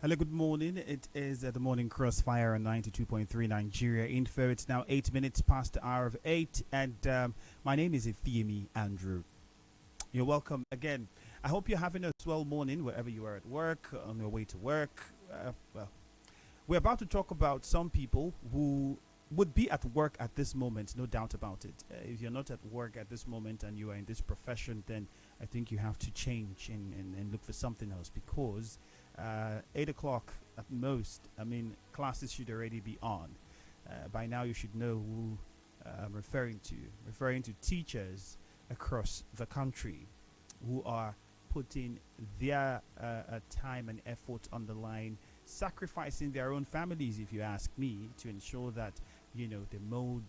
Hello, good morning. It is the morning crossfire on 92.3 Nigeria Info. It's now 8 minutes past the hour of 8, and my name is Ifeemi Andrew. You're welcome again. I hope you're having a swell morning wherever you are at work, on your way to work. We're about to talk about some people who would be at work at this moment, no doubt about it. If you're not at work at this moment and you are in this profession, then I think you have to change and look for something else because 8 o'clock at most, I mean, classes should already be on. By now, you should know who I'm referring to teachers across the country who are putting their time and effort on the line, sacrificing their own families, if you ask me, to ensure that they mold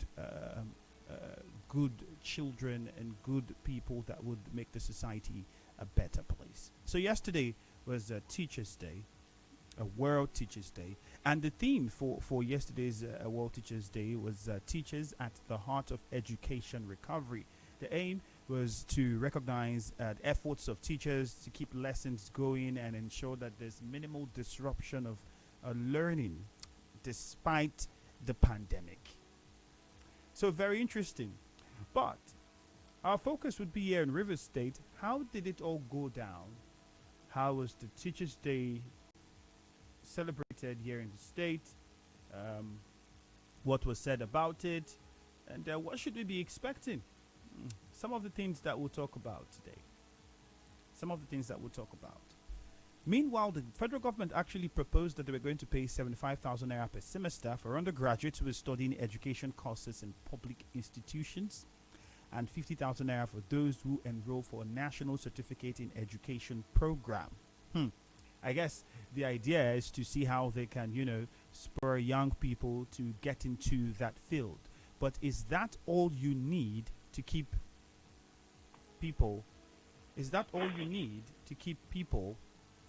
good children and good people that would make the society a better place. So yesterday was Teachers Day, a World Teachers Day, and the theme for yesterday's World Teachers Day was Teachers at the Heart of Education Recovery. The aim was to recognize the efforts of teachers to keep lessons going and ensure that there's minimal disruption of learning despite the pandemic. So very interesting. But our focus would be here in Rivers State. How did it all go down? How was the Teachers Day celebrated here in the state? What was said about it? And what should we be expecting? Some of the things that we'll talk about today. Meanwhile, the federal government actually proposed that they were going to pay 75,000 naira per semester for undergraduates who are studying education courses in public institutions, and 50,000 naira for those who enroll for a national certificate in education program. I guess the idea is to see how they can, spur young people to get into that field. But is that all you need to keep people? Is that all you need to keep people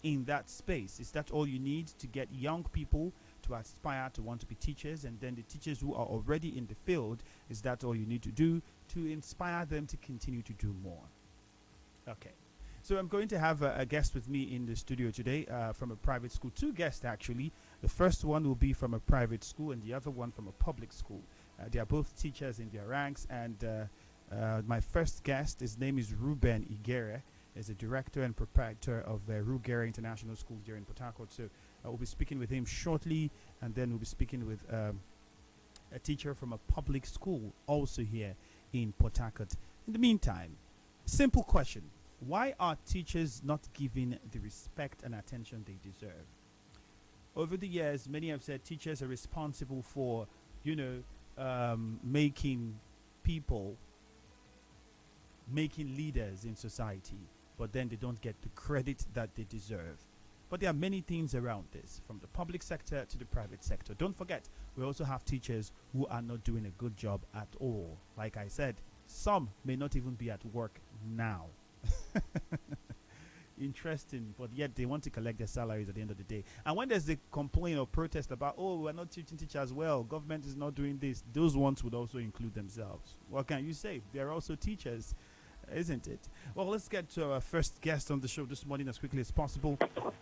in that space? Is that all you need to get young people to aspire to want to be teachers? And then the teachers who are already in the field, is that all you need to do to inspire them to continue to do more? Okay. So I'm going to have a guest with me in the studio today from a private school. Two guests, actually. The first one will be from a private school and the other one from a public school. They are both teachers in their ranks. And my first guest, his name is Reuben Ighere. Is a director and proprietor of Ighere International School here in Port Harcourt. So we'll be speaking with him shortly, and then we'll be speaking with a teacher from a public school also here in Port Harcourt. In the meantime, simple question. Why are teachers not given the respect and attention they deserve? Over the years, many have said teachers are responsible for, making leaders in society, but then they don't get the credit that they deserve. But there are many things around this, from the public sector to the private sector. Don't forget, we also have teachers who are not doing a good job at all. Like I said, some may not even be at work now. Interesting, but yet they want to collect their salaries at the end of the day. And when there's a complaint or protest about, we're not teaching teachers well, government is not doing this, those ones would also include themselves. What can you say? They're also teachers, isn't it? Well, let's get to our first guest on the show this morning as quickly as possible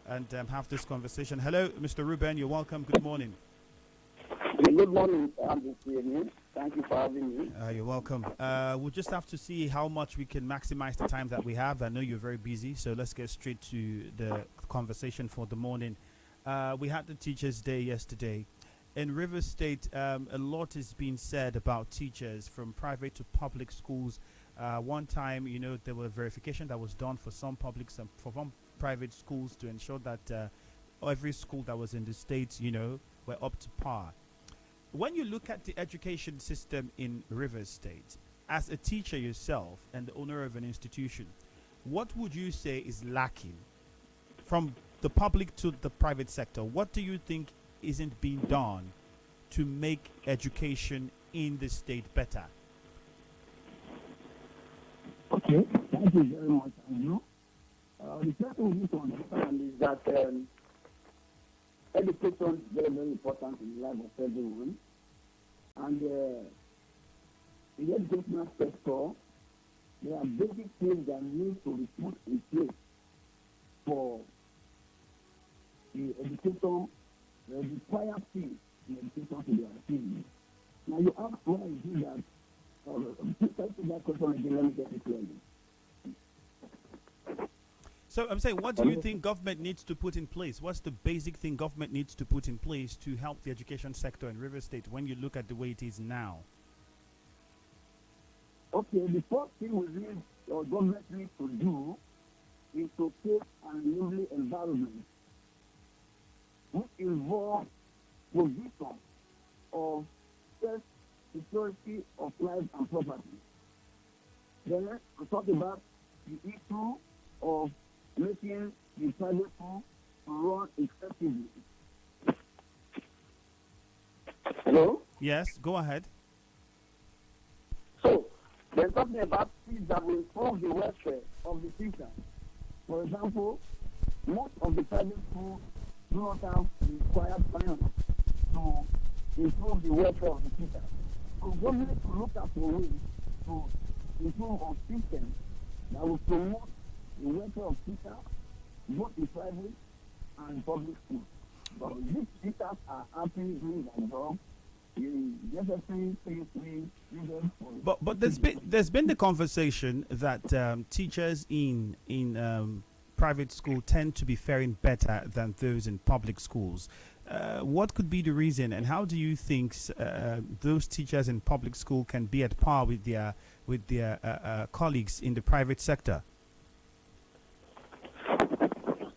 and have this conversation. Hello, Mr. Reuben. You're welcome. Good morning. Good morning, Thank you for having me. You're welcome. We'll just have to see how much we can maximize the time that we have. I know you're very busy, so let's get straight to the conversation for the morning. We had the Teachers' Day yesterday. In Rivers State, a lot is being said about teachers from private to public schools. One time, there was verification that was done for some public, for some private schools to ensure that every school that was in the state, were up to par. When you look at the education system in Rivers State, as a teacher yourself and the owner of an institution, what would you say is lacking from the public to the private sector? What do you think isn't being done to make education in the state better? Okay, thank you very much. The first thing we need to understand is that education is very, very important in the life of everyone. And the educational sector, there are basic things that need to be put in place for the education, the required thing in education to be achieved. Now you ask why is it that, please answer that question again, let me get it clearly. So I'm saying, what do you think government needs to put in place? What's the basic thing government needs to put in place to help the education sector in River State when you look at the way it is now? Okay, the first thing we need, or government needs to do is to create an lively environment which involves provision of security of life and property. Then we talk about the issue of making the private school run effectively. Hello? Yes, go ahead. So, they're talking about things that will improve the welfare of the teacher. For example, most of the private schools do not have the required finance to improve the welfare of the teacher. So government should look at for ways to improve our system that will promote the welfare of teachers, both in private and public schools. But these teachers are happy doing their job. But there's been the conversation that teachers in private school tend to be faring better than those in public schools. What could be the reason, and how do you think those teachers in public school can be at par with their colleagues in the private sector?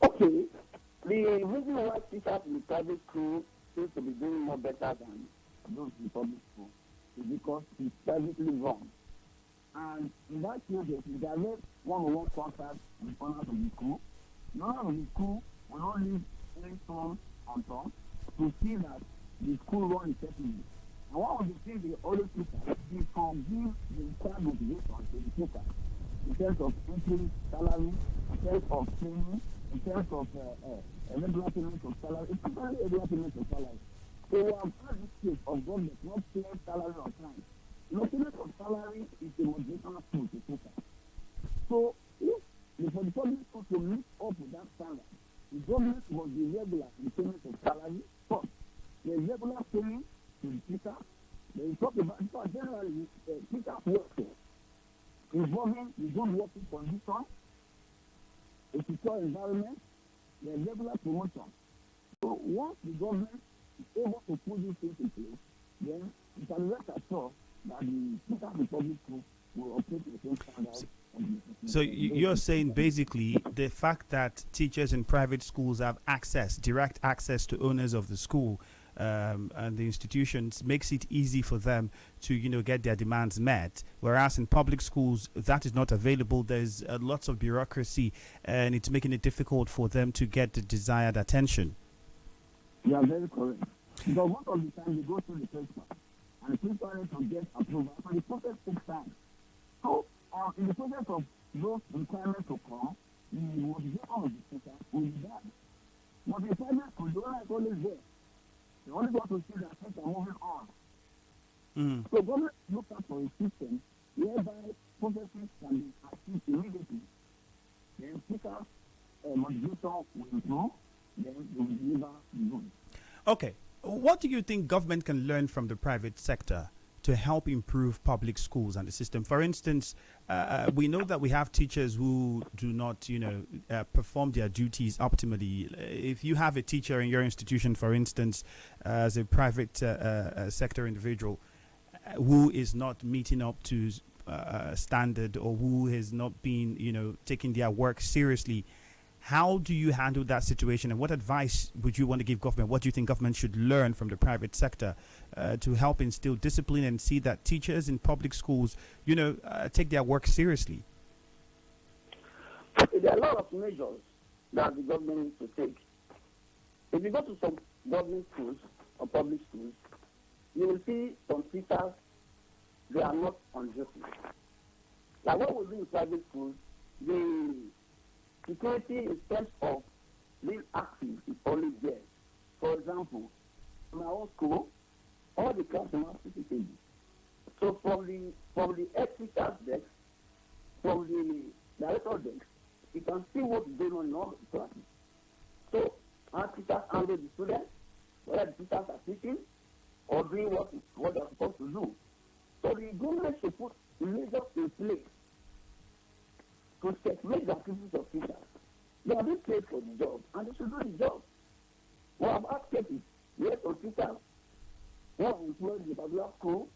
Okay, the reason why teachers in the private school seem to be doing more better than those in public school is because it's privately run. And in that case, if there is one-on-one contact with owners of the school, the owner of the school will not leave any stone unturned to see that the school run effectively. And one of the things they always look at is to give the required motivation to the teacher in terms of increased salary, in terms of training, in terms of regular payment of salary, especially regular payment of salary. So we have had this case of government not paying salary on time. Payment of salary is a motivational tool to teachers. So if for the public school to meet up with that standard, the government must be regular in payment of salary. First, there is regular payment to the teacher. There is talk about because generally teachers work involving the good working conditions, a secure environment, there is regular promotion. So once the government is able to put these things in place, then you can rest assured that the teachers in public school will operate the same standards. So you're saying basically the fact that teachers in private schools have direct access to owners of the school and the institutions makes it easy for them to, get their demands met. Whereas in public schools, that is not available. There's lots of bureaucracy and it's making it difficult for them to get the desired attention. You are very correct. Because most of the time they go through the principal and the principal needs to get approval. So the process takes time. So in the process of those requirements to come, the motivation of the teacher will be done. But the private school, the owner is always there. They only want to see that things are moving on. So government looks out for a system whereby processes can be achieved immediately. Then teachers' motivation will improve, then they will deliver the goods. Okay. What do you think government can learn from the private sector to help improve public schools and the system? For instance, we know that we have teachers who do not, perform their duties optimally. If you have a teacher in your institution, for instance, as a private sector individual who is not meeting up to standard or who has not been, taking their work seriously, how do you handle that situation, and what advice would you want to give government? What do you think government should learn from the private sector to help instill discipline and see that teachers in public schools, take their work seriously? There are a lot of measures that the government needs to take. If you go to some government schools or public schools, you will see some teachers, they are not on duty. Like what we do in private schools, the security in terms of being active is always there. For example, in our school, all the classrooms are CCTV. So from the head teacher's desk, from the director's desk, you can see what's going on in all the classes. So our teachers to separate the activities of teachers. They are being paid for the job, and they should do the job. We have asked cases where some teachers who are employed in a particular school,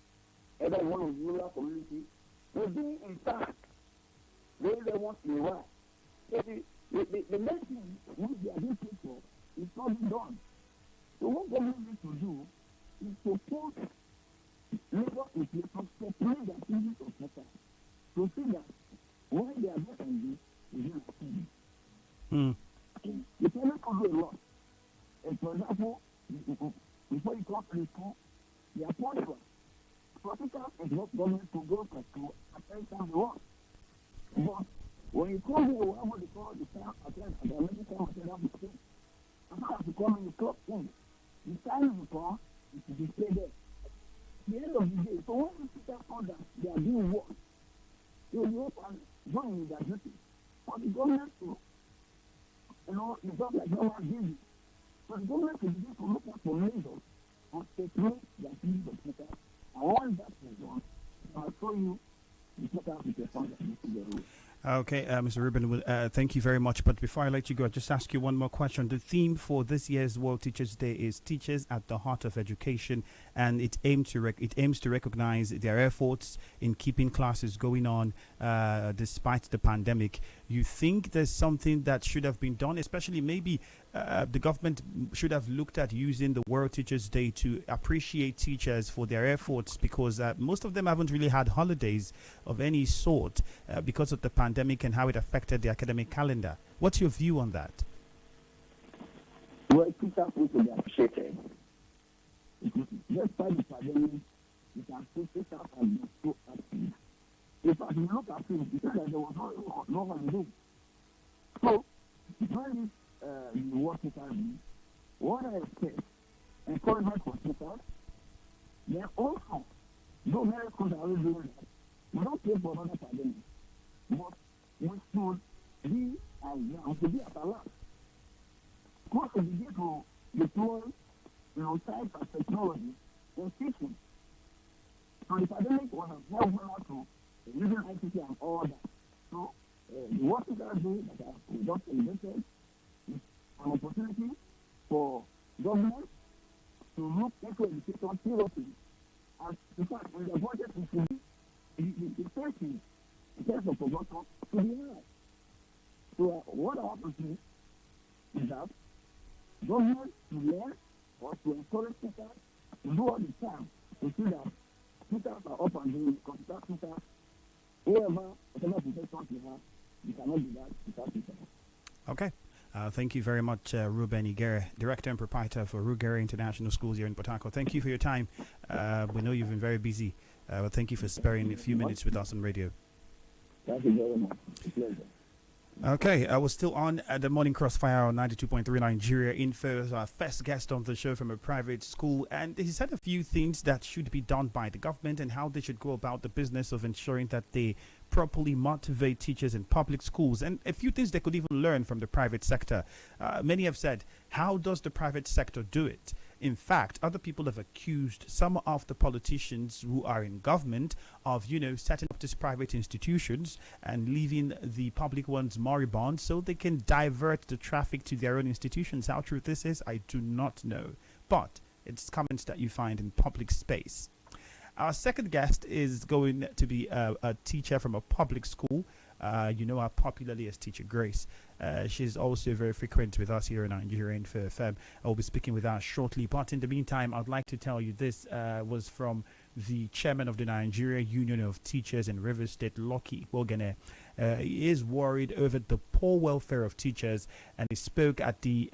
either in one of the rural community, will be in fact going there once in a while. So the main thing which they are being paid for is not being done. So what government needs to do is to put labor in place to separate the activities of teachers. To see that when they are not on this, they are not. The parents can do a lot. And for example, before you come to the school, they are punishment. For teachers, it's not government to go to school at any time they want. But when you come here, whatever they call the time attend, and the medical time attend, that's the thing. As far as you come in, you clock in. The time you come, it will be stay there. At the end of the day, so when the teachers found that they are doing work, they will go and join in their duty. For the government to, it's not like no one gives it. So the government will begin to look at for measures and separate the activities of teachers. And once that is done, I'll show you the teachers with the fund that needs to be ruled. Okay, Mr. Reuben, thank you very much. But before I let you go, I'll just ask you one more question. The theme for this year's World Teachers Day is Teachers at the Heart of Education, and it aims to recognize their efforts in keeping classes going on despite the pandemic. You think there's something that should have been done, especially maybe the government should have looked at using the World Teachers Day to appreciate teachers for their efforts, because most of them haven't really had holidays of any sort because of the pandemic and how it affected the academic calendar. What's your view on that? Well, teachers need to be appreciated. Just by the pandemic, you can see teachers have been so active. In fact, you look at things, you see that there was no holiday. So, when the work teachers do, what I expect, encouragement for teachers, then also, though many schools are already doing that, we don't pay for another pandemic. But we should be to be at alert. Schools should begin to deploy science and technology in teaching. So the pandemic was a very well to using ICT and all that. So the work that are doing that we just invented is an opportunity for government to look into education seriously. And in fact, in the budget, it should be the safety in terms of production to be high. So what I want to see is that government to learn or to encourage teachers to do all the time to see that teachers are up and doing computer teachers, whatever profession you have, you cannot do that without teachers. Okay. Thank you very much, Reuben Ighere, Director and Proprietor for Ighere International Schools here in Port Harcourt. Thank you for your time. We know you've been very busy, but thank you for sparing a few minutes with us on radio. Thank you very much. It's a pleasure. Okay, I was still on at the Morning Crossfire on 92.3 Nigeria Info as our first guest on the show from a private school, and he said a few things that should be done by the government and how they should go about the business of ensuring that they properly motivate teachers in public schools, and a few things they could even learn from the private sector. Many have said, how does the private sector do it? In fact, other people have accused some of the politicians who are in government of, setting up these private institutions and leaving the public ones moribund so they can divert the traffic to their own institutions. How true this is, I do not know. But it's comments that you find in public space. Our second guest is going to be a teacher from a public school. You know her popularly as Teacher Grace. She's also very frequent with us here in Nigeria Info FM. I will be speaking with her shortly. But in the meantime, I'd like to tell you this was from the chairman of the Nigeria Union of Teachers in Rivers State, Lucky Wogene. He is worried over the poor welfare of teachers, and he spoke at the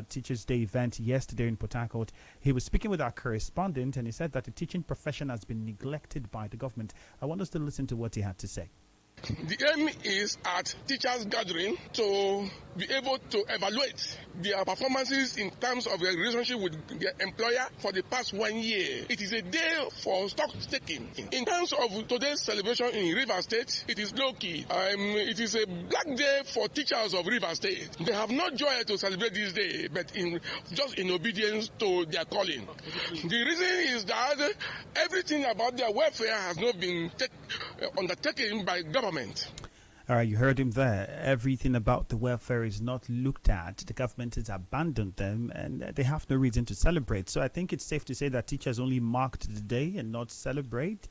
Teachers Day event yesterday in Port Harcourt. He was speaking with our correspondent, and he said that the teaching profession has been neglected by the government. I want us to listen to what he had to say. The aim is at teachers gathering to be able to evaluate their performances in terms of their relationship with their employer for the past 1 year. It is a day for stock taking. In terms of today's celebration in Rivers State, it is low-key. It is a black day for teachers of Rivers State. They have no joy to celebrate this day, but just in obedience to their calling. The reason is that everything about their welfare has not been undertaken by government. All right, you heard him there. Everything about the welfare is not looked at. The government has abandoned them and they have no reason to celebrate. So I think it's safe to say that teachers only marked the day and not celebrate.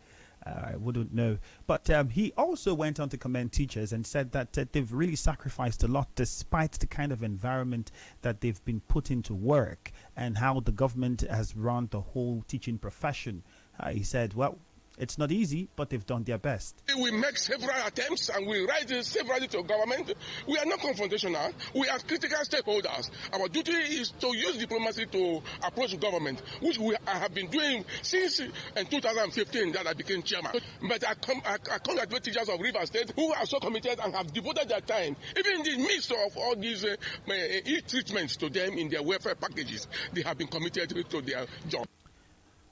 I wouldn't know. But he also went on to commend teachers and said that they've really sacrificed a lot despite the kind of environment that they've been put into work and how the government has run the whole teaching profession. He said, well, it's not easy, but they've done their best. We make several attempts and we write several to government. We are not confrontational. We are critical stakeholders. Our duty is to use diplomacy to approach government, which I have been doing since in 2015 that I became chairman. But I congratulate teachers of River State who are so committed and have devoted their time, even in the midst of all these treatments to them in their welfare packages. They have been committed to their job.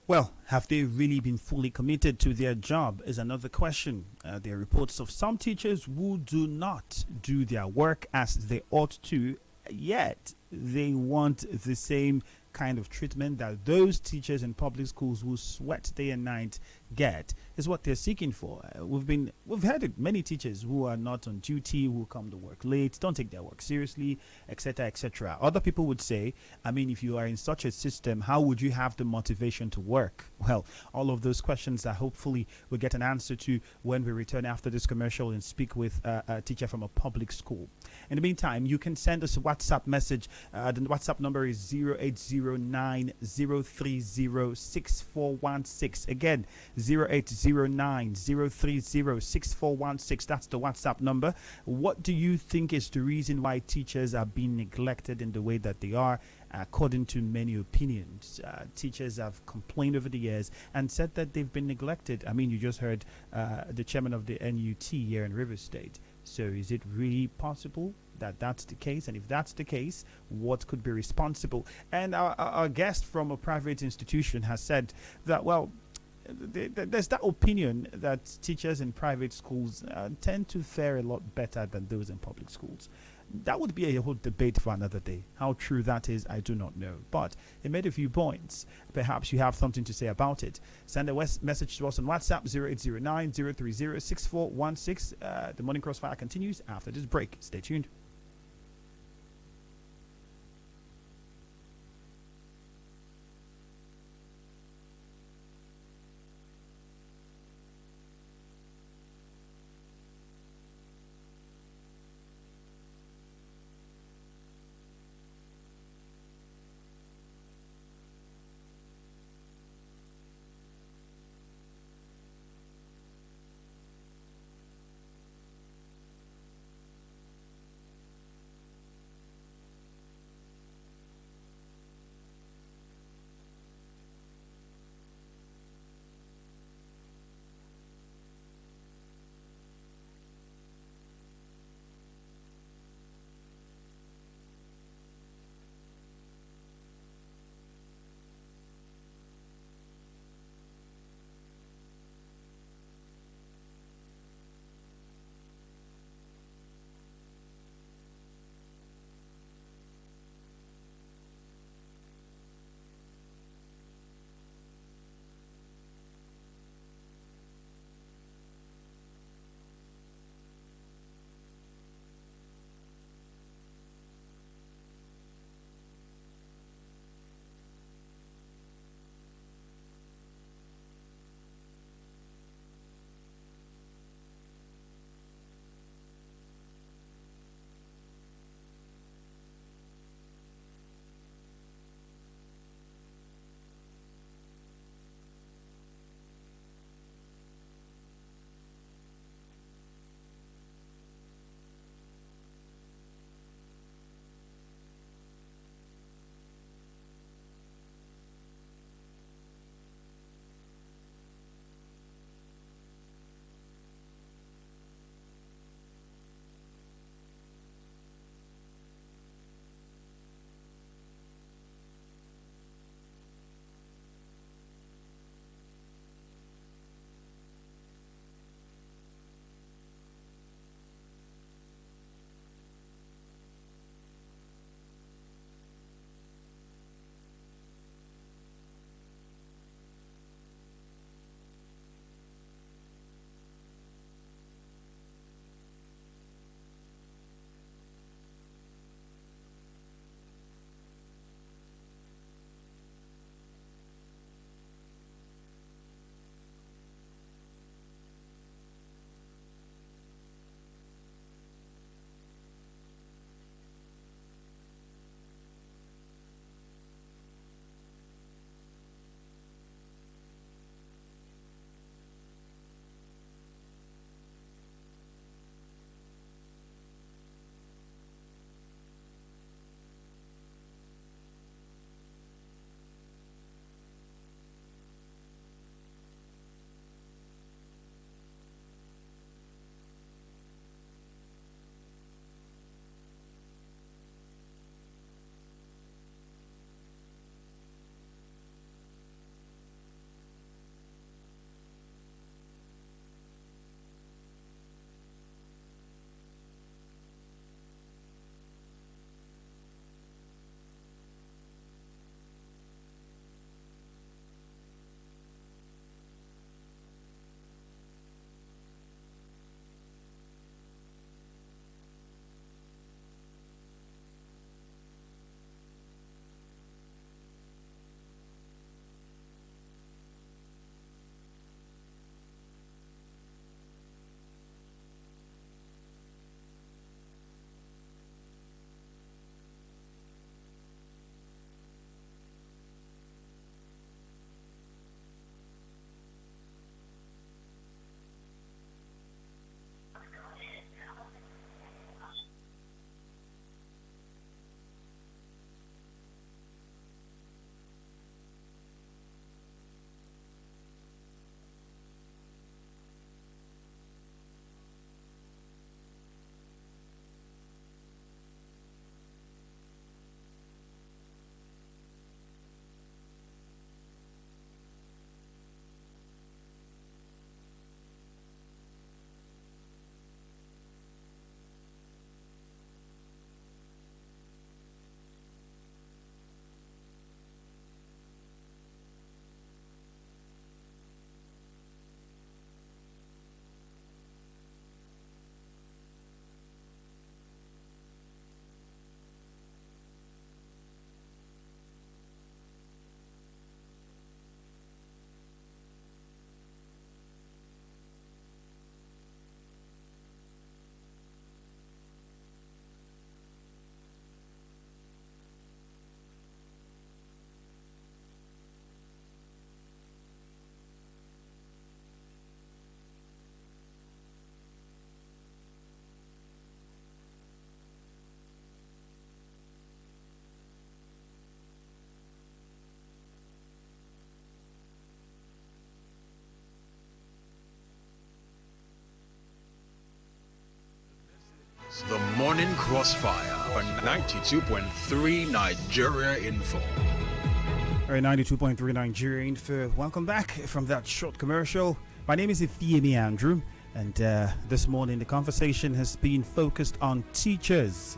Well, have they really been fully committed to their job is another question. There are reports of some teachers who do not do their work as they ought to, yet they want the same kind of treatment that those teachers in public schools who sweat day and night get is what they're seeking for. We've had it, many teachers who are not on duty, who come to work late, don't take their work seriously, etc., etc. Other people would say, I mean, if you are in such a system, how would you have the motivation to work? Well, all of those questions that hopefully we'll get an answer to when we return after this commercial and speak with a teacher from a public school. In the meantime, you can send us a WhatsApp message. The WhatsApp number is 0809-030-6416. Again, 0809-030-6416. That's the WhatsApp number. What do you think is the reason why teachers are being neglected in the way that they are? According to many opinions, teachers have complained over the years and said that they've been neglected. I mean, you just heard the chairman of the NUT here in River State. So is it really possible that that's the case? And if that's the case, what could be responsible? And our guest from a private institution has said that, well, there's that opinion that teachers in private schools tend to fare a lot better than those in public schools. That would be a whole debate for another day. How true that is, I do not know. But it made a few points. Perhaps you have something to say about it. Send a message to us on WhatsApp 0809-030-6416. The Morning Crossfire continues after this break. Stay tuned. The Morning Crossfire on 92.3 Nigeria Info. All right, 92.3 Nigeria Info. Welcome back from that short commercial. My name is Ifeemi Andrew, and this morning the conversation has been focused on teachers,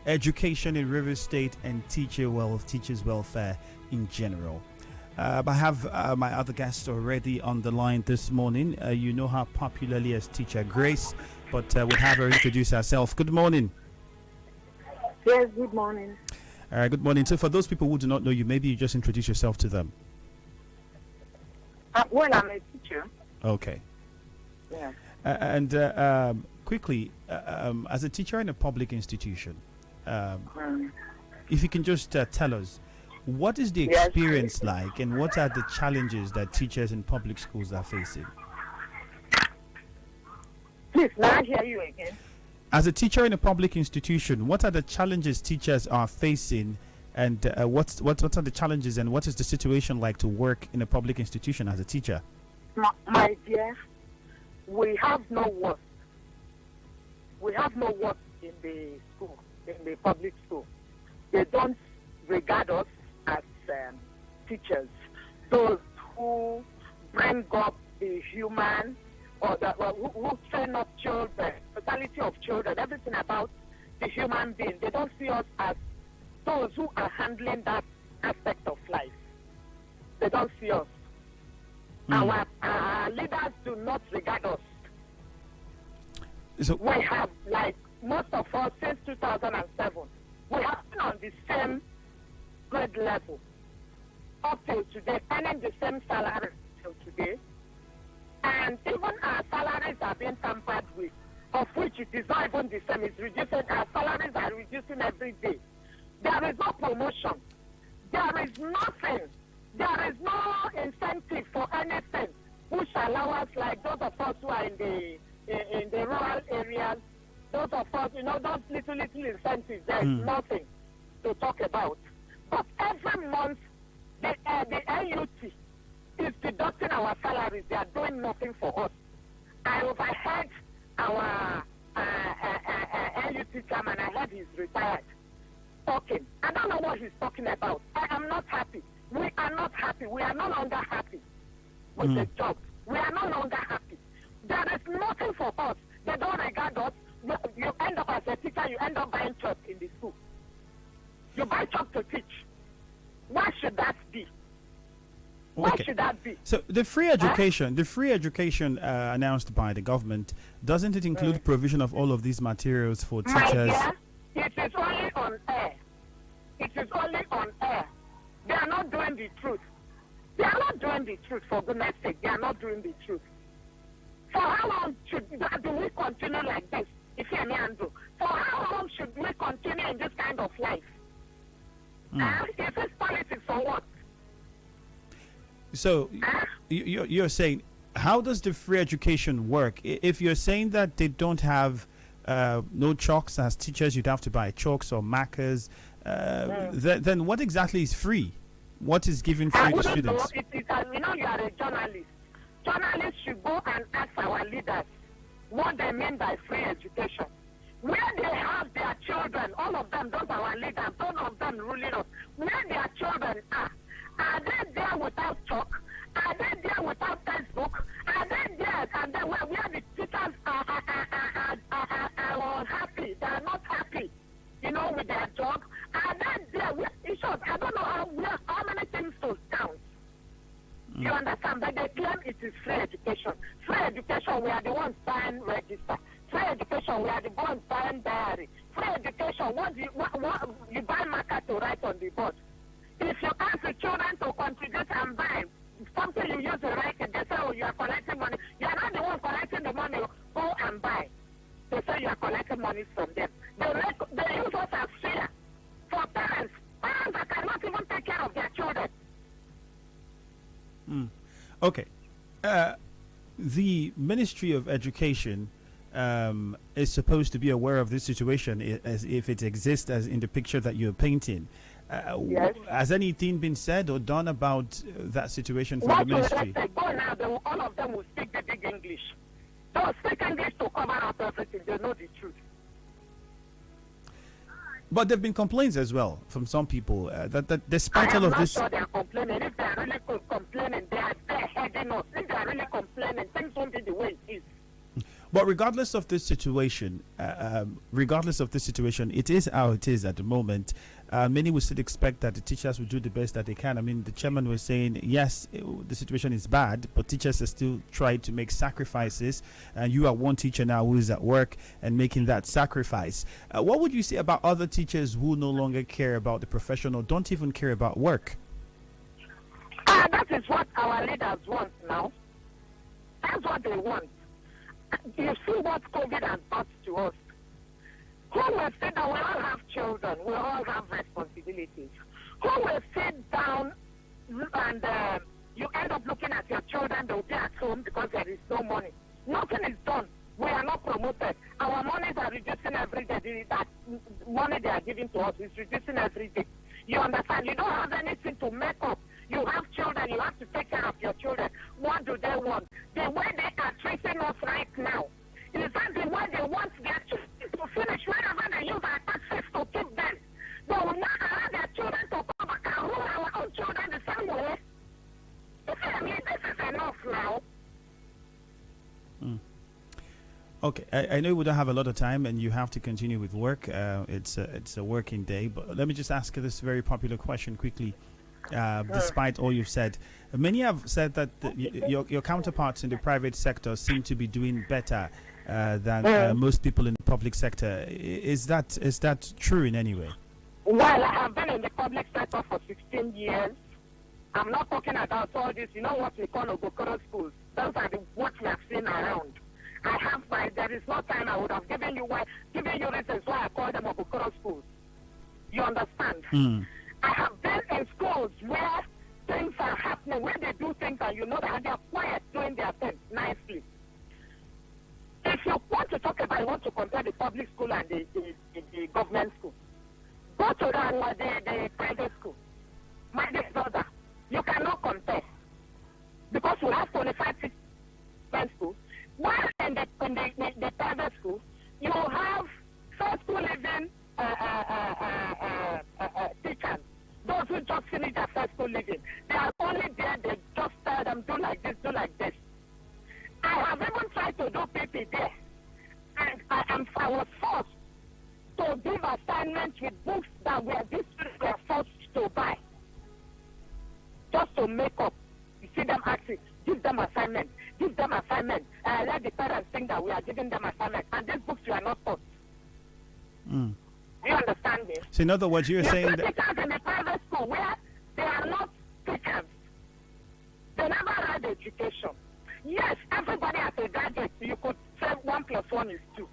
education in Rivers State, and teachers' welfare in general. I have my other guests already on the line this morning. You know her popularly as Teacher Grace, but we'll have her introduce herself. Good morning. Yes, good morning. Good morning. So for those people who do not know you, maybe you just introduce yourself to them. Well, I'm a teacher. Okay. Yeah. And quickly, as a teacher in a public institution, if you can just tell us, what is the experience like, and what are the challenges that teachers in public schools are facing? Please, may I hear you again? As a teacher in a public institution, what are the challenges teachers are facing, and what are the challenges, and what is the situation like to work in a public institution as a teacher? My dear, we have no work. We have no work in the school, in the public school. They don't regard us as teachers, those who bring up the human or who train up children, totality of children, everything about the human being. They don't see us as those who are handling that aspect of life. They don't see us. Our leaders do not regard us. So we have, like most of us since 2007, we have been on the same grade level up till today, earning the same salary till today. And even our salaries are being tampered with, of which it is not even the same. It's reducing. Our salaries are reducing every day. There is no promotion. There is nothing. There is no incentive for anything which allow us, like those of us who are in the rural areas, those of us, those little incentives, there is nothing to talk about. But every month, the NUT is deducting our salaries. They are doing nothing for us. I overheard our NUT chairman. I heard he's retired talking. I don't know what he's talking about. I am not happy. We are not happy. We are no longer happy with the job. We are no longer happy. There is nothing for us. They don't regard us. You end up as a teacher, you end up buying chalk in the school. You buy chalk to teach. Why should that be? Why should that be? So the free education announced by the government, doesn't it include provision of all of these materials for teachers? It is only on air. It is only on air. They are not doing the truth. They are not doing the truth, for goodness sake. They are not doing the truth. For how long do we continue like this? If you Andrew, for how long should we continue in this kind of life? Is this politics or what? So you're saying, how does the free education work? If you're saying that they don't have no chalks as teachers, you'd have to buy chalks or markers, then what exactly is free? What is given free to students? You are a journalist. Journalists should go and ask our leaders what they mean by free education. Where they have their children, all of them, those are our leaders, all of them ruling us, where their children are they there without chalk? Are they there without textbook? Are they there and then where the teachers are unhappy? They are not happy, with their job. Are they there? In short, I don't know how many things to count. You understand? But they claim it is free education. Free education, we are the ones buying register. Free education, we are the ones buying diary. Free education, what you buy marker to write on the board. If you ask the children to contribute and buy something you use to write it, they say, oh, you are collecting money. You are not the one collecting the money. Go and buy. They say you are collecting money from them. They use us as fear for parents that cannot even take care of their children. Okay. The Ministry of Education is supposed to be aware of this situation as if it exists as in the picture that you're painting. Yes. Has anything been said or done about that situation from the ministry? Go now, all of them will speak the big English. Those speaking this to cover up everything, they know the truth. But there have been complaints as well from some people that despite all of this. I'm not sure they are complaining. If they are really complaining, they are heading us. If they are really complaining, things won't be the way it is. But regardless of this situation, it is how it is at the moment. Many will still expect that the teachers will do the best that they can. I mean, the chairman was saying, yes, the situation is bad, but teachers are still trying to make sacrifices. And you are one teacher now who is at work and making that sacrifice. What would you say about other teachers who no longer care about the profession or don't even care about work? That is what our leaders want now. That's what they want. You see what COVID has brought to us. Who will say that we all have children, we all have responsibilities? Who will sit down and you end up looking at your children, they'll be at home because there is no money. Nothing is done. We are not promoted. Our monies are reducing every day. That money they are giving to us is reducing every day. You understand? You don't have anything to make up. You have children. You have to take care of your children. What do they want? The way they are treating us right now is that the way they want their children to finish wherever they use our taxes to keep them. They will not allow their children to come back and rule our own children the same way. I mean, this is enough now. Okay, I know we don't have a lot of time and you have to continue with work. It's a working day, but let me just ask you this very popular question quickly. Despite all you've said, many have said that your counterparts in the private sector seem to be doing better than most people in the public sector. Is that true in any way? Well, I have been in the public sector for 16 years. I'm not talking about all this. You know what we call Ogokoro schools. Those are what we have seen around. I have there is no time I would have given you reasons why I call them Ogokoro schools. You understand? I have been in schools where things are happening, where they do things and you know that they are quiet doing their things nicely. If you want to talk about, you want to compare the public school and the government school, go to the private school. My dear brother, you cannot compare because we have 25 private schools. While in the private school, you have first school living teachers. Those who just finish their first school living, they are only there, they just tell them, do like this, do like this. I have even tried to do PP there, and I was forced to give assignments with books that these students were forced to buy, just to make up. You see them asking, give them assignment, let the parents think that we are giving them assignment, and these books were not taught. Do you understand me? So in other words, you're saying that teachers in the private school where they are not teachers, they never had education. Yes, everybody as a graduate, you could say 1 + 1 is 2.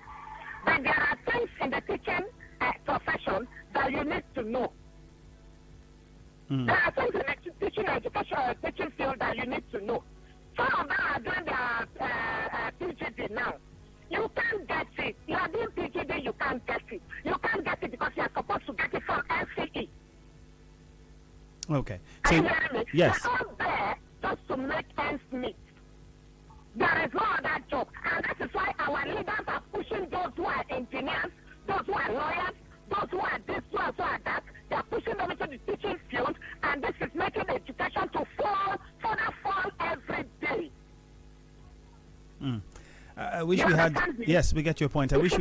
But there are things in the teaching profession that you need to know. There are things in the teaching education or teaching field that you need to know. Some of them are doing their PGD now. You can't get it. You are doing PGD, you can't get it. You can't get it because you are supposed to get it from NCE. Okay. Are So you hearing me? yes. They're all there just to make ends meet. There is no other job. And that is why our leaders are pushing those who are engineers, those who are lawyers, those who are this, those who are that. They are pushing them into the teaching field, and this is making education to further fall every day. I wish we had. Yes, we get your point. I wish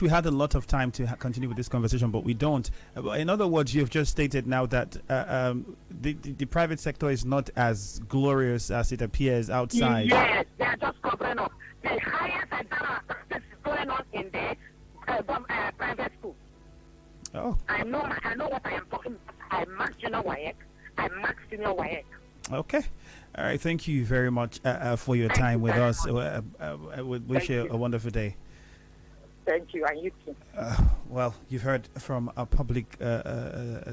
we had a lot of time to continue with this conversation, but we don't. In other words, you've just stated now that the private sector is not as glorious as it appears outside. Yes, they are just covering up. The highest this is going on in the private school. Oh. I know what I am talking about. I'm Max Junior Wayek. I'm Max Senior Wayek. Okay. All right. Thank you very much for your time with us. I would wish you a wonderful day. Thank you, and you too. Well, you've heard from a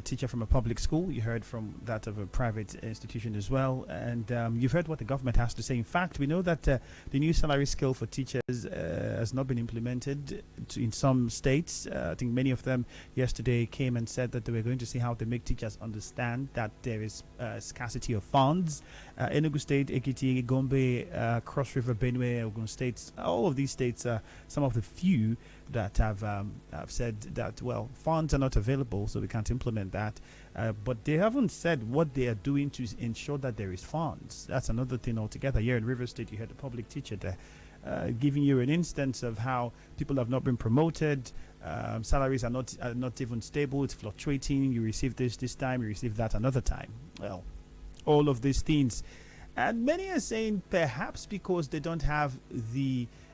teacher from a public school. You heard from that of a private institution as well. And you've heard what the government has to say. In fact, we know that the new salary scale for teachers has not been implemented in some states. I think many of them yesterday came and said that they were going to see how to make teachers understand that there is scarcity of funds Enugu State, Ekiti, Gombe, Cross River, Benue, Ogun State. All of these states are some of the few that have said that, well, funds are not available, so we can't implement that. But they haven't said what they are doing to ensure that there is funds. That's another thing altogether. Here in River State, you had a public teacher there giving you an instance of how people have not been promoted. Salaries are not even stable. It's fluctuating. You receive this time, you receive that another time. Well, all of these things, and many are saying perhaps because they don't have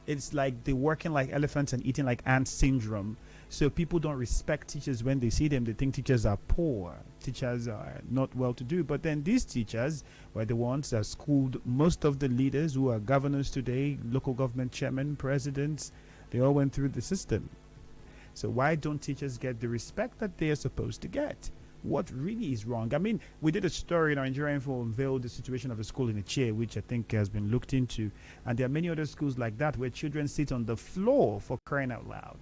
it's like they're working like elephants and eating like ants syndrome. So people don't respect teachers when they see them. They think teachers are poor, teachers are not well to do. But then these teachers were the ones that schooled most of the leaders who are governors today, local government chairmen, presidents. They all went through the system. So why don't teachers get the respect that they are supposed to get? What really is wrong? I mean, we did a story in our Nigerian Info unveiled the situation of a school in Ighere, which I think has been looked into. And there are many other schools like that where children sit on the floor, for crying out loud.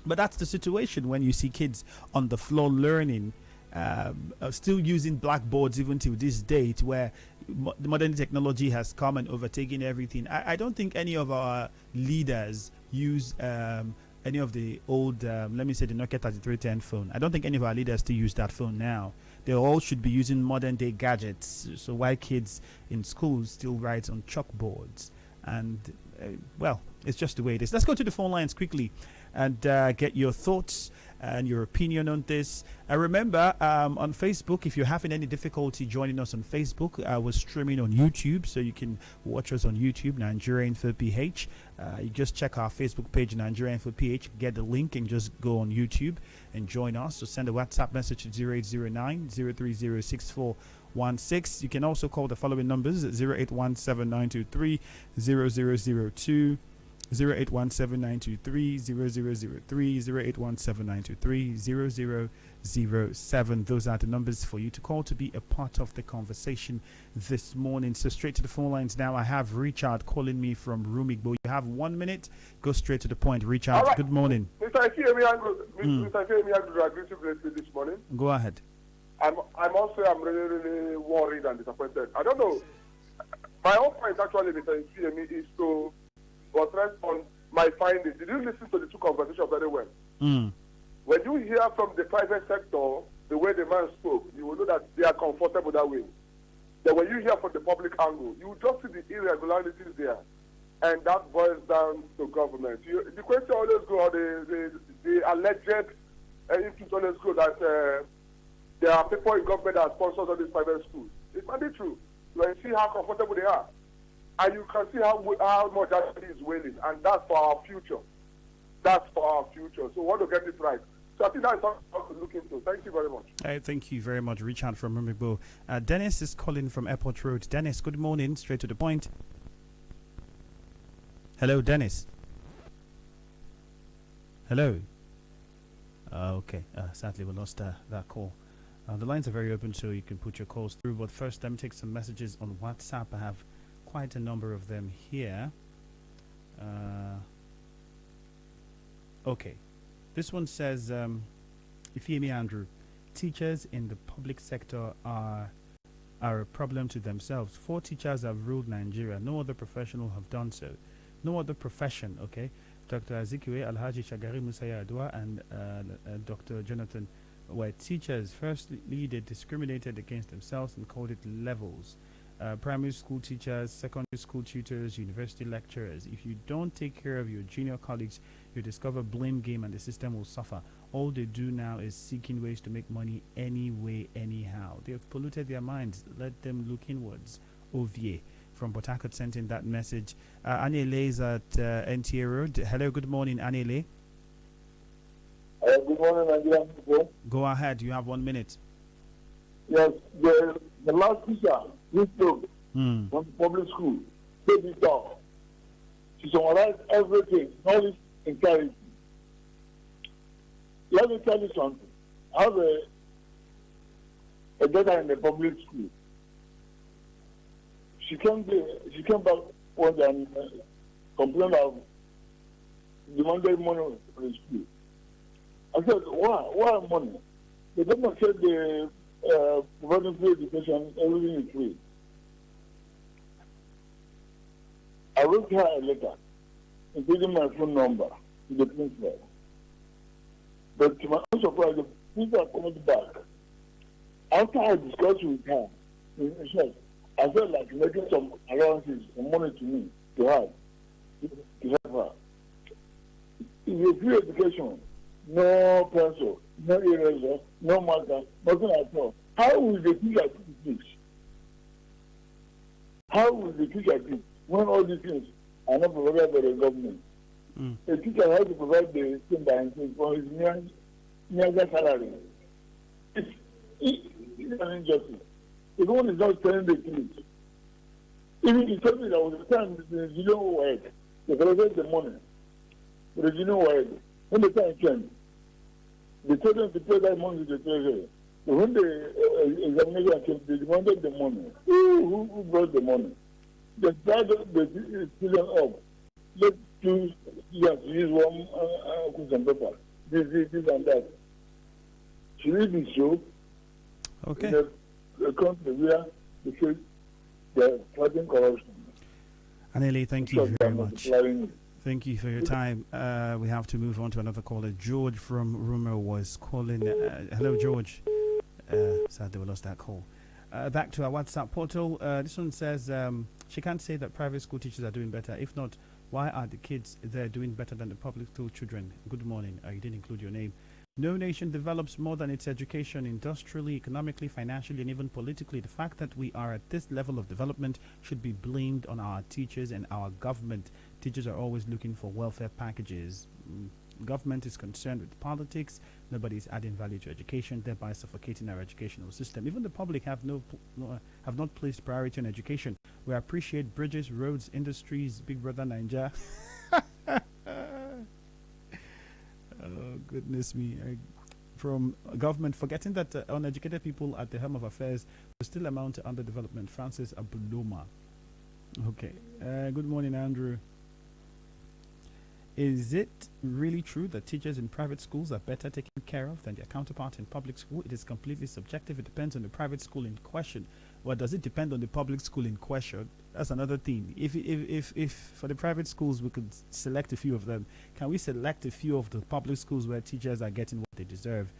But that's the situation when you see kids on the floor learning, still using blackboards even to this date, where the modern technology has come and overtaken everything. I don't think any of our leaders use any of the old, let me say the Nokia 3310 phone. I don't think any of our leaders still use that phone now. They all should be using modern day gadgets. So why kids in schools still write on chalkboards? And, well, it's just the way it is. Let's go to the phone lines quickly and get your thoughts and your opinion on this. Remember, on Facebook, if you're having any difficulty joining us on Facebook, we're streaming on YouTube, so you can watch us on YouTube, Nigeria Info PH. You just check our Facebook page, Nigeria Info PH, get the link and just go on YouTube and join us. So send a WhatsApp message to 0809 030 6416. You can also call the following numbers: 0817 0002, 0817-923-0003, 0817-923-0007. Those are the numbers for you to call to be a part of the conversation this morning. So straight to the phone lines now. I have Richard calling me from Rumigbo. You have 1 minute. Go straight to the point. Richard, right. Good morning. Mr. Ifeami, I agree to this morning. Go ahead. I'm really worried and disappointed. I don't know. My own point actually, Mr. Ifeami, is to address on my findings. Did you listen to the two conversations very well? When you hear from the private sector the way the man spoke, you will know that they are comfortable that way. Then when you hear from the public angle, you will just see the irregularities there, and that boils down to government. The question always go, the alleged influence always go that there are people in government that sponsors all these private schools. It's not true. You see how comfortable they are. And you can see how much actually is wailing. And that's for our future. That's for our future. So we want to get it right. So I think that's something to look into. Thank you very much. Thank you very much, Richard from Rumigbo. Dennis is calling from Airport Road. Dennis, good morning. Straight to the point. Hello, Dennis. Hello. Okay. Sadly, we lost that call. The lines are very open, so you can put your calls through. But first, let me take some messages on WhatsApp. I have quite a number of them here. Okay. This one says, Ifeami Andrew, teachers in the public sector are a problem to themselves. 4 teachers have ruled Nigeria. No other professional have done so. No other profession, okay? Dr. Azikiwe, Alhaji Shagari Musaya Adwa, and Dr. Jonathan were teachers. Firstly, they discriminated against themselves and called it levels. Primary school teachers, secondary school tutors, university lecturers. If you don't take care of your junior colleagues, you discover blame game and the system will suffer. All they do now is seeking ways to make money anyway, anyhow. They have polluted their minds. Let them look inwards. Ovie from Port Harcourt sent in that message. Anile is at NTA Road. Hello, good morning, Anile. Good morning, Nigerian people. Go ahead, you have 1 minute. Yes, the last teacher, this spoke from public school, said it all. She summarized everything, knowledge and clarity. Let me tell you something. I have a daughter in the public school. She came back one day and complained of demanded money for the school. I said, why money? The government said the providing free education, everything is free. I wrote her a letter, including my phone number, to the principal. But to my own surprise, the principal called back. After I discussed with her, in short, I felt like making some allowances, some money to me, to her, to help her. It's a free education, no pencil, no eraser, no marker, nothing at all. How will the teacher teach? How will the teacher teach when all these things are not provided by the government? A teacher has to provide the thing by himself for his mere salary. It's an injustice. If one is not telling the truth, even he told me that was the time the junior wide, they collected the money. But the junior wide, when the time came, they told them to pay that money to the treasury. But when the examination came, they demanded the money. Who brought the money? They started the student up. Let two students use one question paper. This and that. Should it be so? Okay. In a country where they're fighting corruption. Anele, thank you very much. Thank you for your time. We have to move on to another caller. George from Rumor was calling. Hello, George. Sadly, we lost that call. Back to our WhatsApp portal. This one says she can't say that private school teachers are doing better. If not, why are the kids there doing better than the public school children? Good morning. You didn't include your name. No nation develops more than its education industrially, economically, financially, and even politically. The fact that we are at this level of development should be blamed on our teachers and our government. Teachers are always looking for welfare packages. Government is concerned with politics. Nobody is adding value to education, thereby suffocating our educational system. Even the public have not placed priority on education. We appreciate bridges, roads, industries, Big Brother Ninja. Oh, goodness me. From government, forgetting that uneducated people at the helm of affairs will still amount to underdevelopment. Francis Abuloma. Okay. Good morning, Andrew. Is it really true that teachers in private schools are better taken care of than their counterparts in public school? It is completely subjective. It depends on the private school in question. Well, does it depend on the public school in question? That's another thing. If for the private schools we could select a few of them, can we select a few of the public schools where teachers are getting what they deserve?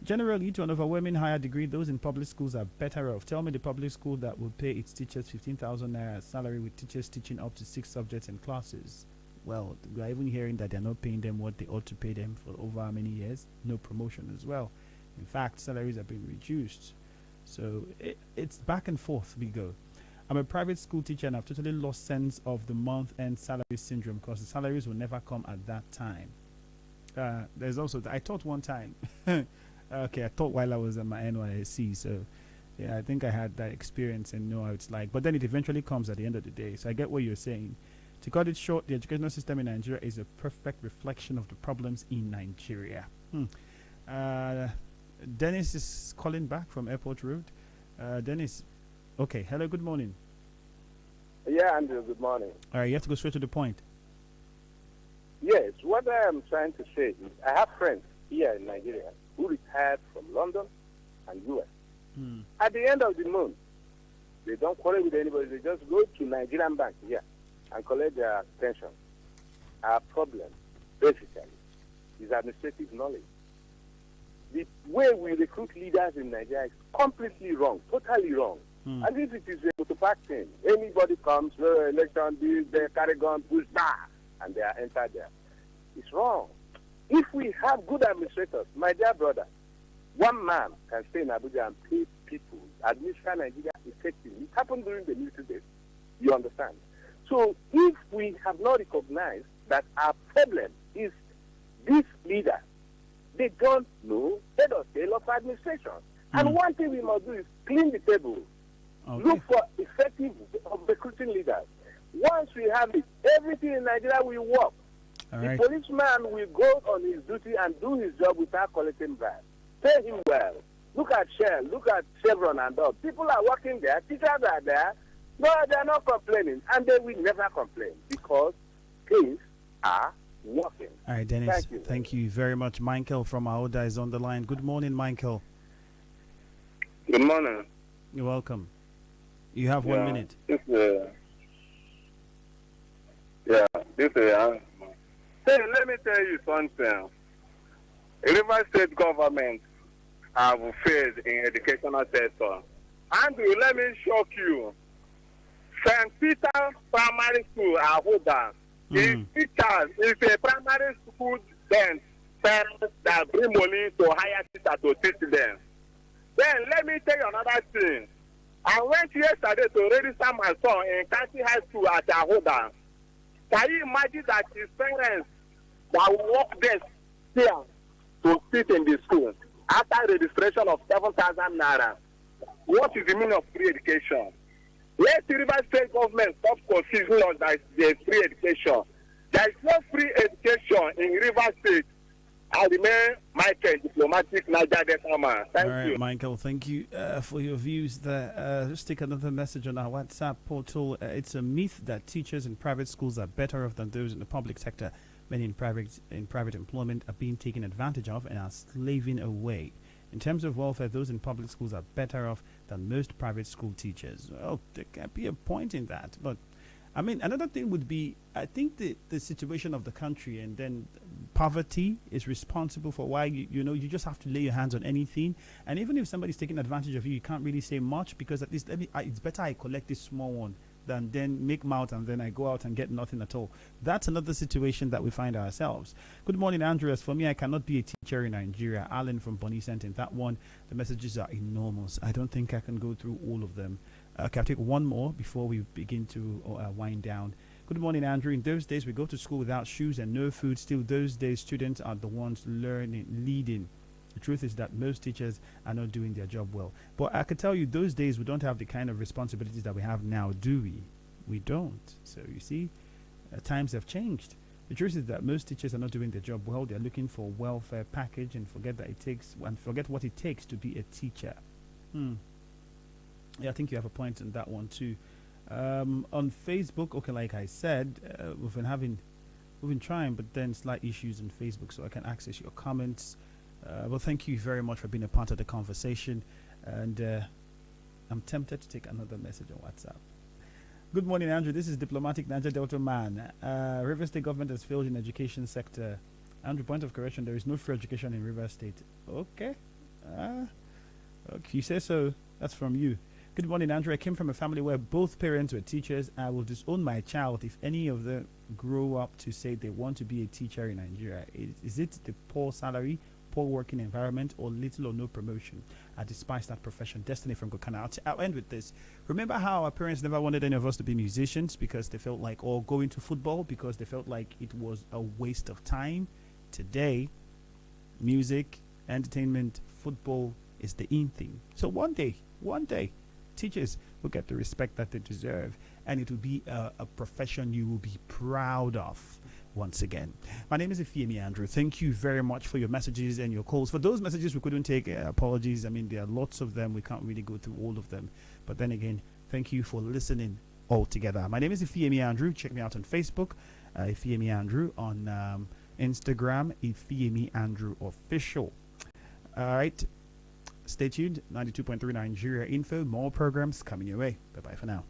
Generally, to an overwhelming higher degree, those in public schools are better off. Tell me the public school that will pay its teachers 15,000 naira salary with teachers teaching up to 6 subjects and classes. Well, we are even hearing that they're not paying them what they ought to pay them for over how many years? No promotion as well. In fact, salaries are being reduced. So it's back and forth we go. I'm a private school teacher and I've totally lost sense of the month-end salary syndrome because the salaries will never come at that time. There's also, I taught one time. Okay, I taught while I was at my NYSC. So, yeah, I think I had that experience and know how it's like. But then it eventually comes at the end of the day. So I get what you're saying. To cut it short, the educational system in Nigeria is a perfect reflection of the problems in Nigeria. Dennis is calling back from Airport Road. Dennis, okay. Hello, good morning. Yeah, Andrew, good morning. All right, you have to go straight to the point. Yes, what I am trying to say is I have friends here in Nigeria who retired from London and US. At the end of the month, they don't quarrel with anybody. They just go to Nigerian bank here and collect their pension. Our problem, basically, is administrative knowledge. The way we recruit leaders in Nigeria is completely wrong, totally wrong. And if it is a motopack thing, anybody comes, election, they carry gun, push, and they are entered there. It's wrong. If we have good administrators, my dear brother, one man can stay in Abuja and pay people, administer Nigeria effectively. It happened during the military days. You understand? So if we have not recognized that our problem is these leaders, they don't know head or tail of administration. And one thing we must do is clean the table. Okay. Look for effective recruiting leaders. Once we have it, everything in Nigeria will work. The policeman will go on his duty and do his job without collecting bribes. Pay him well. Look at Shell, look at Chevron and all. People are working there, teachers are there. No, they are not complaining, and they will never complain because things are working. All right, Dennis, thank you very much. Michael from Aoda is on the line. Good morning, Michael. Good morning. You're welcome. You have 1 minute. Yeah, this is Say, let me tell you something. River State government have failed in educational sector. Andrew, let me shock you. St. Peter Primary School, Ahuda, is teachers, is a primary school then parents that bring money to hire teachers to teach them. Then let me tell you another thing. I went yesterday to register my son in County High School at Ahuda. Can you imagine that his parents that work there here to sit in the school after registration of 7,000 naira? What is the meaning of free education? Let the River State government stop confusing us that there is free education. There is no free education in River State. I remain Michael, diplomatic Niger Delta man. Thank All you. right, Michael, thank you for your views there. Let's take another message on our WhatsApp portal. It's a myth that teachers in private schools are better off than those in the public sector. Many in private employment are being taken advantage of and are slaving away. In terms of welfare, those in public schools are better off than most private school teachers. Well, there can be a point in that, but I mean, another thing would be, I think the situation of the country and then poverty is responsible for why, you just have to lay your hands on anything. And even if somebody's taking advantage of you, you can't really say much because at least it's better I collect this small one than then make mouth and then I go out and get nothing at all. That's another situation that we find ourselves. Good morning, Andreas. For me, I cannot be a teacher in Nigeria. Alan from Bonnie sent in that one. The messages are enormous. I don't think I can go through all of them. Can I take one more before we begin to wind down? Good morning, Andrew. In those days, we go to school without shoes and no food. Still, those days, students are the ones leading. The truth is that most teachers are not doing their job well. But I can tell you, those days, we don't have the kind of responsibilities that we have now, do we? We don't. So, you see, times have changed. The truth is that most teachers are not doing their job well. They're looking for a welfare package and forget what it takes to be a teacher. Yeah, I think you have a point on that one too. On Facebook, okay, like I said, we've been trying, but then slight issues on Facebook, so I can access your comments. Well, thank you very much for being a part of the conversation, and I'm tempted to take another message on WhatsApp. Good morning, Andrew. This is Diplomatic Niger Delta man. River State government has failed in education sector. Andrew, point of correction: there is no free education in River State. Okay, you say so. That's from you. Good morning, Andrew. I came from a family where both parents were teachers. I will disown my child if any of them grow up to say they want to be a teacher in Nigeria. Is it the poor salary, poor working environment, or little or no promotion? I despise that profession. Destiny from Gokana. I'll end with this. Remember how our parents never wanted any of us to be musicians because they felt like, or go into football because they felt like it was a waste of time? Today, music, entertainment, football is the in thing. So one day, teachers will get the respect that they deserve, and it will be a profession you will be proud of once again. My name is Ifeemi Andrew. Thank you very much for your messages and your calls. For those messages we couldn't take, apologies. I mean, there are lots of them. We can't really go through all of them. But then again, thank you for listening all together. My name is Ifeemi Andrew. Check me out on Facebook, Ifeemi Andrew, on Instagram, Ifeemi Andrew Official. All right. Stay tuned. 92.3 Nigeria Info. More programs coming your way. Bye-bye for now.